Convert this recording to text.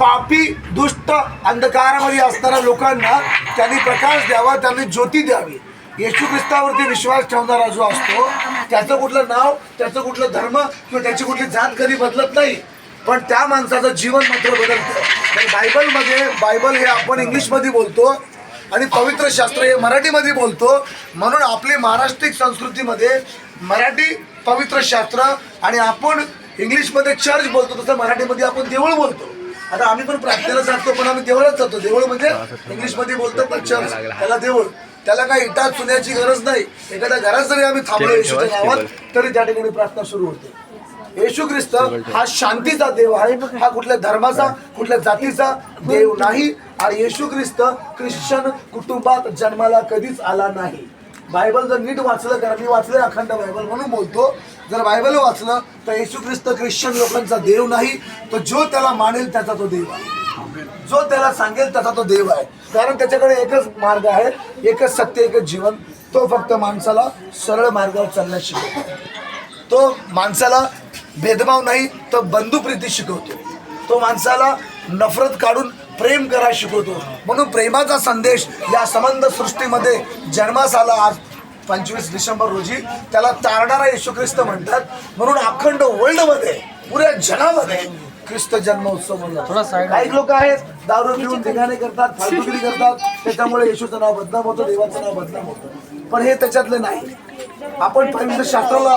पापी दुष्ट अंधकारामध्ये असणाऱ्या लोकांना त्यांनी प्रकाश द्यावा, त्यांनी ज्योती द्यावी. येशू ख्रिस्तावरती विश्वास ठेवणारा जो असतो त्याचं कुठलं नाव, त्याचं कुठलं धर्म किंवा त्याची कुठली जात कधी बदलत नाही, पण त्या माणसाचं जीवन मात्र बदलतं. बायबल हे आपण इंग्लिशमध्ये बोलतो आणि पवित्र शास्त्र हे मराठीमध्ये बोलतो. म्हणून आपली महाराष्ट्रीय संस्कृतीमध्ये मराठी पवित्र शास्त्र आणि आपण इंग्लिशमध्ये चर्च बोलतो, तसं मराठीमध्ये आपण देऊळ बोलतो. आता आम्ही पण प्रार्थनेला जातो, पण आम्ही देवळात जातो. देऊळ म्हणजे इंग्लिशमध्ये बोलतात ना चर्च, त्याला देऊळ. त्याला काही इटा चुन्याची गरज नाही. एखाद्या घरात जरी आम्ही थांबलो येशूच्या नावात तरी त्या ठिकाणी प्रार्थना सुरू होते. येशू ख्रिस्त हा शांतीचा देव आहे, हा कुठल्या धर्माचा कुठल्या जातीचा देव नाही. आणि येशू ख्रिस्त ख्रिश्चन कुटुंबात जन्माला कधीच आला नाही. बायबल जर नीट वाचलं, कारण मी वाचलंय अखंड बायबल म्हणून बोलतो, जर बायबल वाचलं तर येशू ख्रिस्त ख्रिश्चन लोकांचा देव नाही. तो जो त्याला मानेल त्याचा तो देव आहे, जो त्याला सांगेल त्याचा तो देव आहे. कारण त्याच्याकडे एकच मार्ग आहे, एकच सत्य, एकच जीवन. तो फक्त माणसाला सरळ मार्गावर चालण्यास शिकवतो. तो माणसाला भेदभाव नाही तर बंधुप्रीती शिकवतो. तो माणसाला नफरत काढून प्रेम करायला शिकवतो. म्हणून प्रेमाचा संदेश या संबंध सृष्टीमध्ये जन्मास आला. आज 25 डिसेंबर रोजी त्याला तारणारा येशू ख्रिस्त म्हणतात. म्हणून अखंड वर्ल्डमध्ये, पुऱ्या जगामध्ये ख्रिस्त जन्म उत्सव म्हणला. काही लोक आहेत दारू पिऊन धिंगाणे करतात, फालतुगिरी करतात, त्याच्यामुळे येशूचं नाव बदनाम होतं, देवाचं नाव बदनाम होतं. पण हे त्याच्यातले नाही. आपण पवित्र शास्त्राला